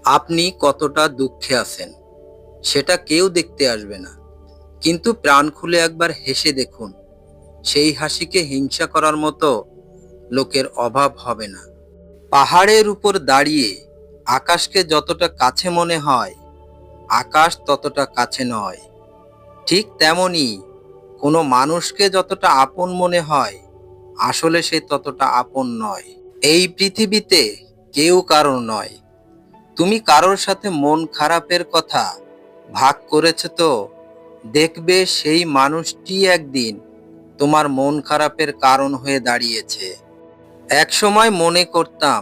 আপনি কতটা দুঃখে আছেন সেটা কেউ দেখতে আসবে না, কিন্তু প্রাণ খুলে একবার হেসে দেখুন। সেই হাসিকে হিংসা করার মতো লোকের অভাব হবে না। পাহাড়ের উপর দাঁড়িয়ে আকাশকে যতটা কাছে মনে হয়, আকাশ ততটা কাছে নয়। ঠিক তেমনি কোনো মানুষকে যতটা আপন মনে হয়, আসলে সে ততটা আপন নয়। এই পৃথিবীতে কেউ কারোর নয়। তুমি কারোর সাথে মন খারাপের কথা ভাগ করেছো তো দেখবে সেই মানুষটি একদিন তোমার মন খারাপের কারণ হয়ে দাঁড়িয়েছে। এক সময় মনে করতাম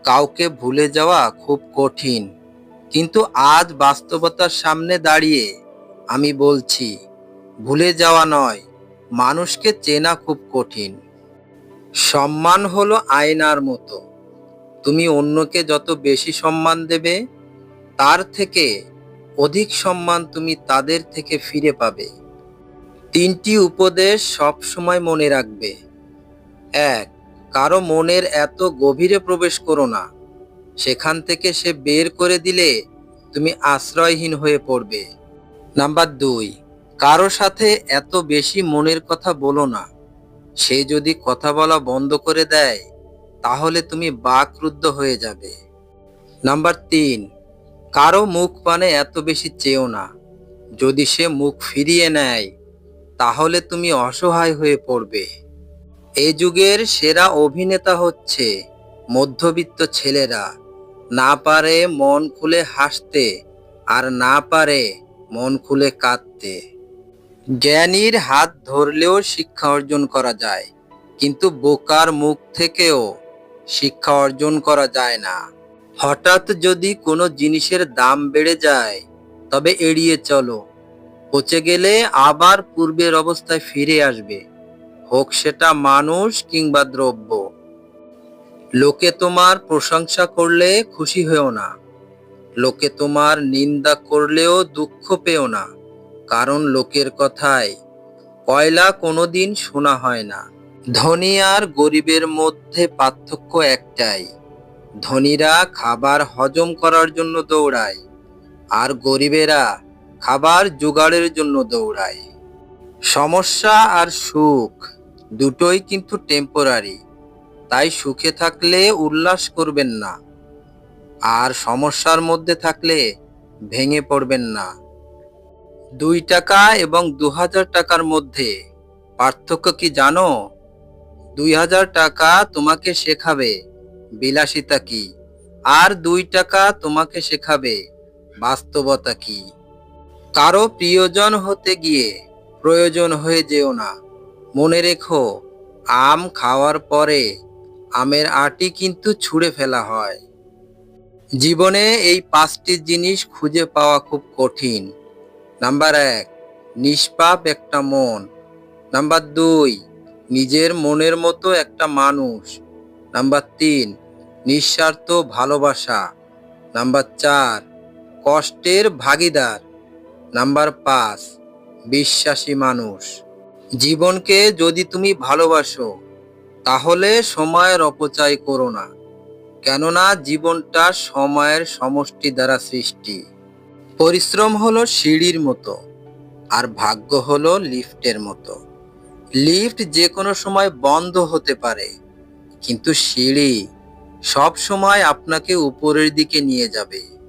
কাউকে ভুলে যাওয়া খুব কঠিন, কিন্তু আজ বাস্তবতার সামনে দাঁড়িয়ে আমি বলছি, ভুলে যাওয়া নয়, মানুষকে চেনা খুব কঠিন। সম্মান হলো আয়নার মতো। তুমি অন্যকে যত বেশি সম্মান দেবে, তার থেকে অধিক সম্মান তুমি তাদের থেকে ফিরে পাবে। তিনটি উপদেশ সব সময় মনে রাখবে। এক, কারো মনের এত গভীরে প্রবেশ করো না, সেখান থেকে সে বের করে দিলে তুমি আশ্রয়হীন হয়ে পড়বে। নাম্বার দুই, কারো সাথে এত বেশি মনের কথা বলো না, সে যদি কথা বলা বন্ধ করে দেয় তাহলে তুমি বাকরুদ্ধ হয়ে যাবে। নাম্বার তিন, কারো মুখ পানে এত বেশি চেও না, যদি সে মুখ ফিরিয়ে নেয় তাহলে তুমি অসহায় হয়ে পড়বে। এই যুগের সেরা অভিনেতা হচ্ছে মধ্যবিত্ত ছেলেরা, না পারে মন খুলে হাসতে আর না পারে মন খুলে কাঁদতে। জ্ঞানীর হাত ধরলেও শিক্ষা অর্জন করা যায়, কিন্তু বোকার মুখ থেকেও শিক্ষা অর্জন করা যায় না। হঠাৎ যদি কোনো জিনিসের দাম বেড়ে যায় তবে এড়িয়ে চলো, পচে গেলে আবার পূর্বের অবস্থায় ফিরে আসবে, হোক সেটা মানুষ কিংবা দ্রব্য। লোকে তোমার প্রশংসা করলে খুশি হয়েও না, লোকে তোমার নিন্দা করলেও দুঃখ পেও না, কারণ লোকের কথায় কয়লা কোনোদিন শোনা হয় না। ধনী আর গরিবের মধ্যে পার্থক্য একটাই, ধনীরা খাবার হজম করার জন্য দৌড়ায় আর গরিবেরা খাবার জোগাড়ের জন্য দৌড়ায়। সমস্যা আর সুখ দুটোই কিন্তু টেম্পোরারি, তাই সুখে থাকলে উল্লাস করবেন না, আর সমস্যার মধ্যে থাকলে ভেঙে পড়বেন না। 2 টাকা এবং 2000 টাকার মধ্যে পার্থক্য কি জানো? 2000 টাকা তোমাকে শেখাবে বিলাসিতা কি, আর 2 টাকা তোমাকে শেখাবে বাস্তবতা কি। কারো প্রিয়জন হতে গিয়ে প্রয়োজন হয়ে যেও না। মনে রেখো, আম খাওয়ার পরে আমের আটি কিন্তু ছুঁড়ে ফেলা হয়। জীবনে এই 5টি জিনিস খুঁজে পাওয়া খুব কঠিন। নাম্বার 1, নিষ্পাপ একটা মন। নাম্বার 2, নিজের মনের মতো একটা মানুষ। নাম্বার 3, নিঃস্বার্থ ভালোবাসা। নাম্বার 4, কষ্টের ভাগিদার। নাম্বার 5, বিশ্বাসী মানুষ। জীবনকে যদি তুমি ভালোবাসো তাহলে সময়ের অপচয় করো না, কেননা জীবনটা সময়ের সমষ্টি দ্বারা সৃষ্টি। পরিশ্রম হলো সিঁড়ির মতো, আর ভাগ্য হলো লিফটের মতো। লিফট যে কোনো সময় বন্ধ হতে পারে, কিন্তু সিঁড়ি সব সময় আপনাকে উপরের দিকে নিয়ে যাবে।